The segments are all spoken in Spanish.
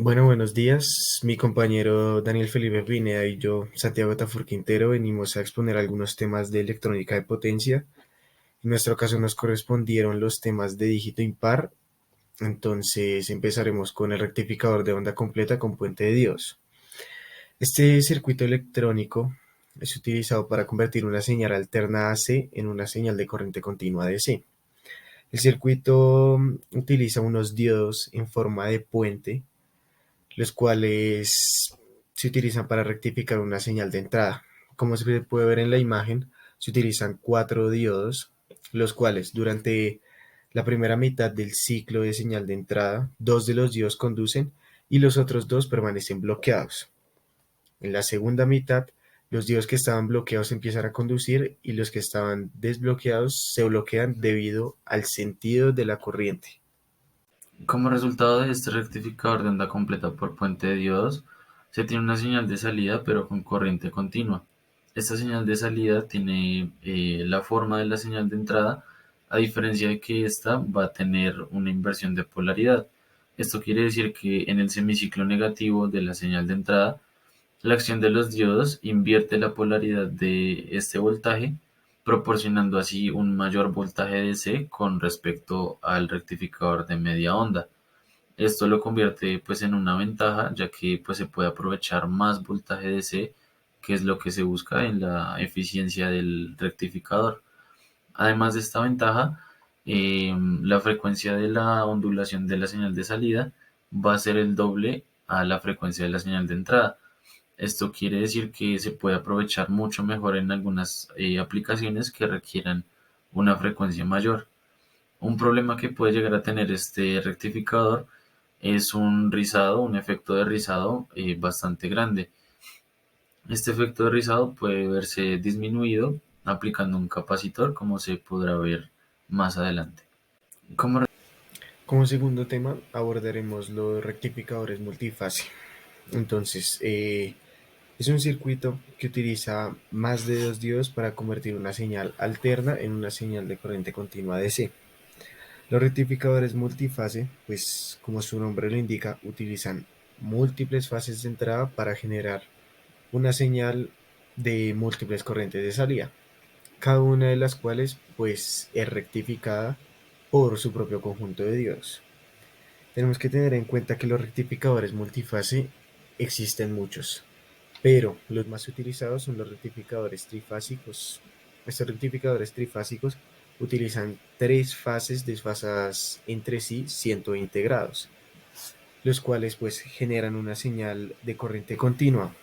Bueno, buenos días. Mi compañero Daniel Felipe Pineda y yo, Santiago Tafur Quintero, venimos a exponer algunos temas de electrónica de potencia. En nuestro caso nos correspondieron los temas de dígito impar, entonces empezaremos con el rectificador de onda completa con puente de Dios. Este circuito electrónico es utilizado para convertir una señal alterna AC en una señal de corriente continua DC. El circuito utiliza unos diodos en forma de puente los cuales se utilizan para rectificar una señal de entrada. Como se puede ver en la imagen, se utilizan cuatro diodos, los cuales durante la primera mitad del ciclo de señal de entrada, dos de los diodos conducen y los otros dos permanecen bloqueados. En la segunda mitad, los diodos que estaban bloqueados empiezan a conducir y los que estaban desbloqueados se bloquean debido al sentido de la corriente. Como resultado de este rectificador de onda completa por puente de diodos, se tiene una señal de salida pero con corriente continua. Esta señal de salida tiene la forma de la señal de entrada, a diferencia de que esta va a tener una inversión de polaridad. Esto quiere decir que en el semiciclo negativo de la señal de entrada, la acción de los diodos invierte la polaridad de este voltaje, proporcionando así un mayor voltaje DC con respecto al rectificador de media onda. Esto lo convierte pues en una ventaja, ya que pues se puede aprovechar más voltaje DC, que es lo que se busca en la eficiencia del rectificador. Además de esta ventaja, la frecuencia de la ondulación de la señal de salida va a ser el doble a la frecuencia de la señal de entrada. Esto quiere decir que se puede aprovechar mucho mejor en algunas aplicaciones que requieran una frecuencia mayor. Un problema que puede llegar a tener este rectificador es un rizado, un efecto de rizado bastante grande. Este efecto de rizado puede verse disminuido aplicando un capacitor, como se podrá ver más adelante. Como Como segundo tema abordaremos los rectificadores multifase. Entonces, es un circuito que utiliza más de dos diodos para convertir una señal alterna en una señal de corriente continua DC. Los rectificadores multifase, pues como su nombre lo indica, utilizan múltiples fases de entrada para generar una señal de múltiples corrientes de salida, cada una de las cuales pues es rectificada por su propio conjunto de diodos. Tenemos que tener en cuenta que los rectificadores multifase existen muchos, pero los más utilizados son los rectificadores trifásicos. Estos rectificadores trifásicos utilizan tres fases desfasadas entre sí 120 grados, los cuales pues generan una señal de corriente continua.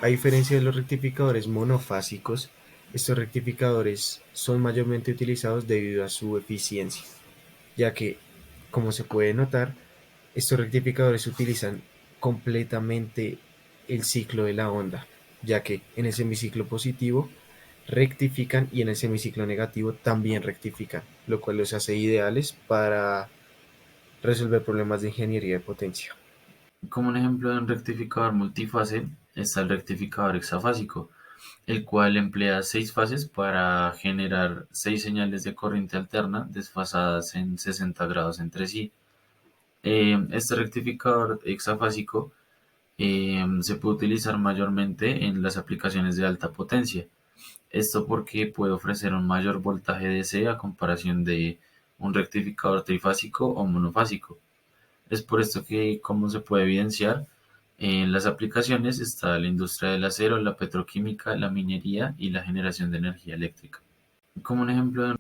A diferencia de los rectificadores monofásicos, estos rectificadores son mayormente utilizados debido a su eficiencia, ya que, como se puede notar, estos rectificadores utilizan completamente el ciclo de la onda, ya que en el semiciclo positivo rectifican y en el semiciclo negativo también rectifican, lo cual los hace ideales para resolver problemas de ingeniería de potencia. Como un ejemplo de un rectificador multifase está el rectificador hexafásico, el cual emplea seis fases para generar seis señales de corriente alterna desfasadas en 60 grados entre sí. Este rectificador hexafásico se puede utilizar mayormente en las aplicaciones de alta potencia. Esto porque puede ofrecer un mayor voltaje DC a comparación de un rectificador trifásico o monofásico. Es por esto que, como se puede evidenciar, en las aplicaciones está la industria del acero, la petroquímica, la minería y la generación de energía eléctrica. Como un ejemplo de...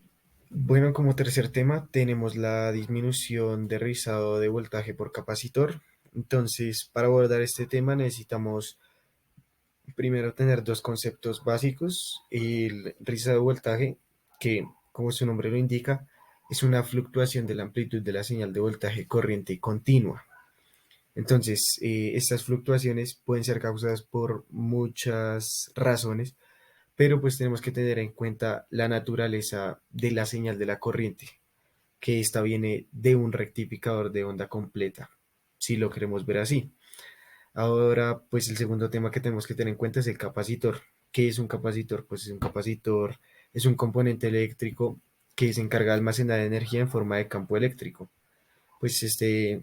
Bueno, como tercer tema tenemos la disminución de rizado de voltaje por capacitor. Entonces, para abordar este tema necesitamos primero tener dos conceptos básicos. El rizado de voltaje, que como su nombre lo indica, es una fluctuación de la amplitud de la señal de voltaje corriente continua. Entonces, estas fluctuaciones pueden ser causadas por muchas razones, pero pues tenemos que tener en cuenta la naturaleza de la señal de la corriente, que esta viene de un rectificador de onda completa, si lo queremos ver así. Ahora, pues el segundo tema que tenemos que tener en cuenta es el capacitor. ¿Qué es un capacitor? Pues es un capacitor, es un componente eléctrico que se encarga de almacenar energía en forma de campo eléctrico. Pues este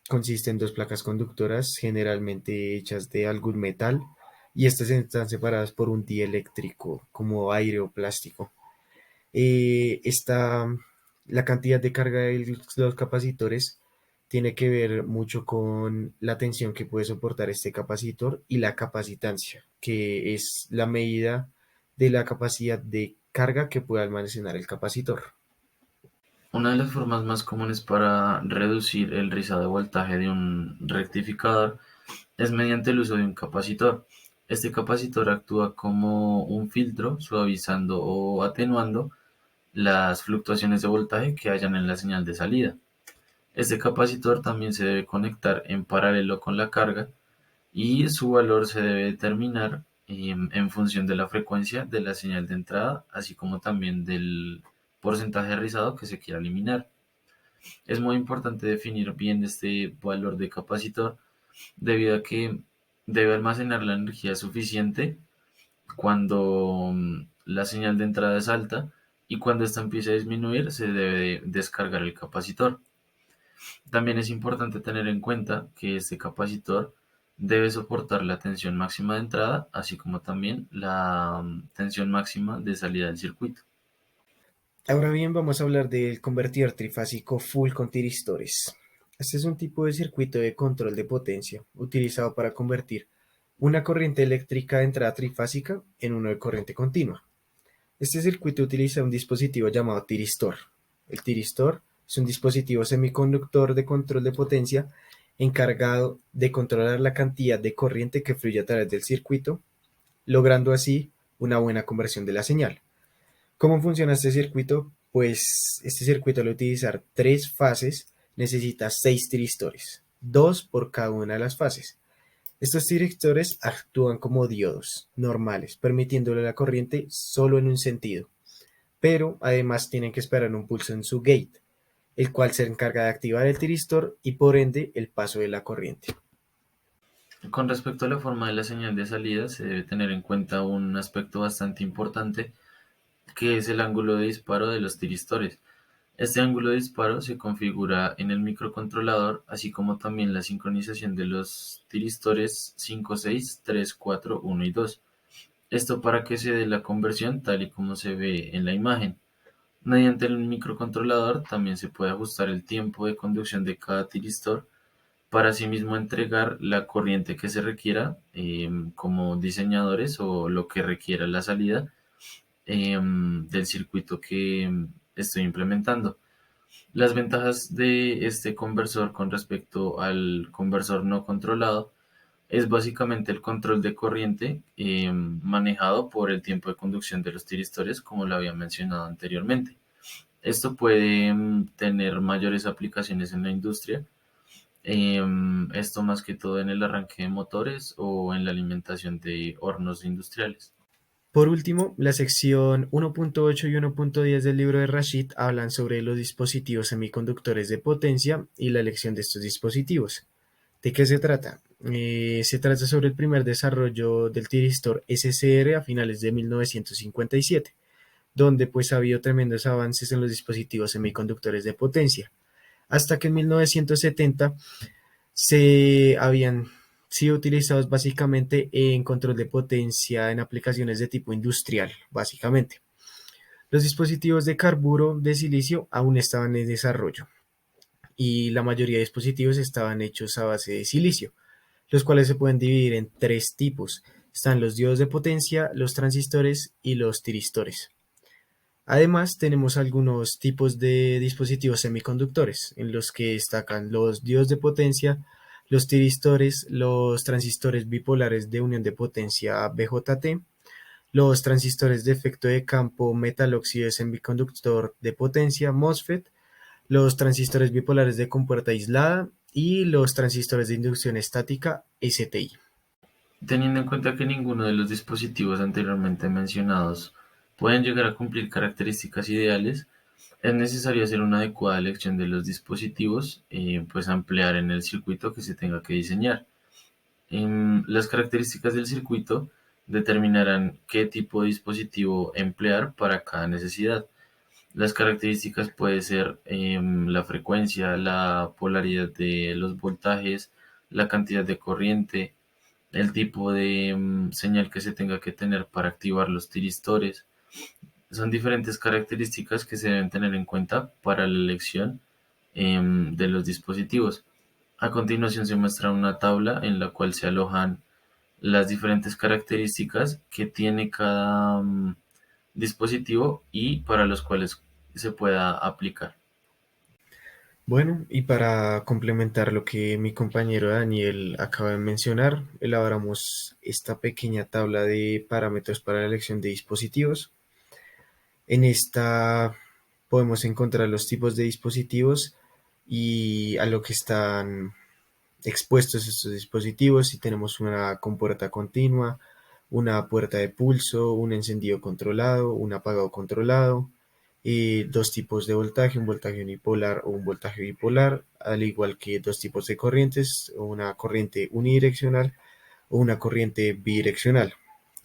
Consiste en dos placas conductoras, generalmente hechas de algún metal, y estas están separadas por un dieléctrico, como aire o plástico. Esta, la cantidad de carga de los capacitores tiene que ver mucho con la tensión que puede soportar este capacitor y la capacitancia, que es la medida de la capacidad de carga que puede almacenar el capacitor. Una de las formas más comunes para reducir el rizado de voltaje de un rectificador es mediante el uso de un capacitor. Este capacitor actúa como un filtro, suavizando o atenuando las fluctuaciones de voltaje que hayan en la señal de salida. Este capacitor también se debe conectar en paralelo con la carga y su valor se debe determinar en función de la frecuencia de la señal de entrada, así como también del porcentaje de rizado que se quiera eliminar. Es muy importante definir bien este valor de capacitor debido a que debe almacenar la energía suficiente cuando la señal de entrada es alta y cuando esta empiece a disminuir se debe descargar el capacitor. También es importante tener en cuenta que este capacitor debe soportar la tensión máxima de entrada, así como también la tensión máxima de salida del circuito. Ahora bien, vamos a hablar del convertidor trifásico full con tiristores. Este es un tipo de circuito de control de potencia utilizado para convertir una corriente eléctrica de entrada trifásica en uno de corriente continua. Este circuito utiliza un dispositivo llamado tiristor. El tiristor es un dispositivo semiconductor de control de potencia encargado de controlar la cantidad de corriente que fluye a través del circuito, logrando así una buena conversión de la señal. ¿Cómo funciona este circuito? Pues este circuito al utilizar tres fases necesita seis tiristores, dos por cada una de las fases. Estos tiristores actúan como diodos normales, permitiéndole la corriente solo en un sentido, pero además tienen que esperar un pulso en su gate, el cual se encarga de activar el tiristor y por ende el paso de la corriente. Con respecto a la forma de la señal de salida, se debe tener en cuenta un aspecto bastante importante, que es el ángulo de disparo de los tiristores. Este ángulo de disparo se configura en el microcontrolador, así como también la sincronización de los tiristores 5, 6, 3, 4, 1 y 2. Esto para que se dé la conversión tal y como se ve en la imagen. Mediante el microcontrolador también se puede ajustar el tiempo de conducción de cada tiristor para asimismo entregar la corriente que se requiera como diseñadores o lo que requiera la salida del circuito que estoy implementando. Las ventajas de este conversor con respecto al conversor no controlado es básicamente el control de corriente manejado por el tiempo de conducción de los tiristores, como lo había mencionado anteriormente. Esto puede tener mayores aplicaciones en la industria, esto más que todo en el arranque de motores o en la alimentación de hornos industriales. Por último, la sección 1.8 y 1.10 del libro de Rashid hablan sobre los dispositivos semiconductores de potencia y la elección de estos dispositivos. ¿De qué se trata? Se trata sobre el primer desarrollo del tiristor SCR a finales de 1957, donde pues ha habido tremendos avances en los dispositivos semiconductores de potencia, hasta que en 1970 se habían sido utilizados básicamente en control de potencia en aplicaciones de tipo industrial, básicamente. Los dispositivos de carburo de silicio aún estaban en desarrollo y la mayoría de dispositivos estaban hechos a base de silicio, los cuales se pueden dividir en tres tipos. Están los diodos de potencia, los transistores y los tiristores. Además, tenemos algunos tipos de dispositivos semiconductores, en los que destacan los diodos de potencia, los tiristores, los transistores bipolares de unión de potencia BJT, los transistores de efecto de campo metal óxido semiconductor de potencia MOSFET, los transistores bipolares de compuerta aislada y los transistores de inducción estática STI. Teniendo en cuenta que ninguno de los dispositivos anteriormente mencionados pueden llegar a cumplir características ideales, es necesario hacer una adecuada elección de los dispositivos, pues ampliar en el circuito que se tenga que diseñar. Las características del circuito determinarán qué tipo de dispositivo emplear para cada necesidad. Las características puede ser la frecuencia, la polaridad de los voltajes, la cantidad de corriente, el tipo de señal que se tenga que tener para activar los tiristores. Son diferentes características que se deben tener en cuenta para la elección de los dispositivos. A continuación se muestra una tabla en la cual se alojan las diferentes características que tiene cada dispositivo y para los cuales se pueda aplicar. Bueno, y para complementar lo que mi compañero Daniel acaba de mencionar, elaboramos esta pequeña tabla de parámetros para la elección de dispositivos. En esta podemos encontrar los tipos de dispositivos y a lo que están expuestos estos dispositivos. Si tenemos una compuerta continua, una puerta de pulso, un encendido controlado, un apagado controlado, dos tipos de voltaje, un voltaje unipolar o un voltaje bipolar, al igual que dos tipos de corrientes, una corriente unidireccional o una corriente bidireccional.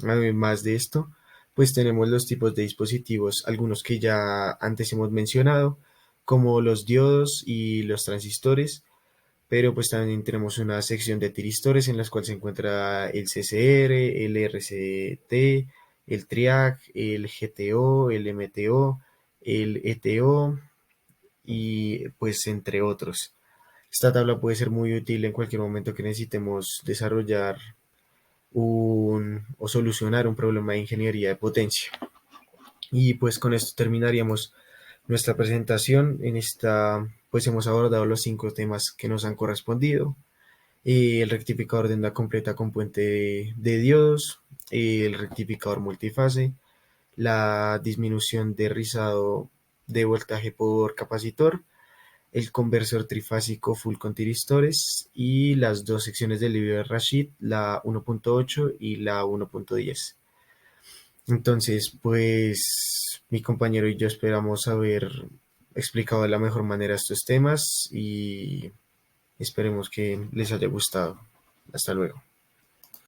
Además de esto, pues tenemos los tipos de dispositivos, algunos que ya antes hemos mencionado, como los diodos y los transistores, pero pues también tenemos una sección de tiristores en las cuales se encuentra el CCR, el RCT, el TRIAC, el GTO, el MTO, el ETO y pues entre otros. Esta tabla puede ser muy útil en cualquier momento que necesitemos desarrollar o solucionar un problema de ingeniería de potencia. Y pues con esto terminaríamos nuestra presentación. En esta pues hemos abordado los 5 temas que nos han correspondido. El rectificador de onda completa con puente de diodos, el rectificador multifase, la disminución de rizado de voltaje por capacitor, el conversor trifásico full con tiristores y las dos secciones del libro de Rashid, la 1.8 y la 1.10. Entonces, pues mi compañero y yo esperamos haber explicado de la mejor manera estos temas y esperemos que les haya gustado. Hasta luego.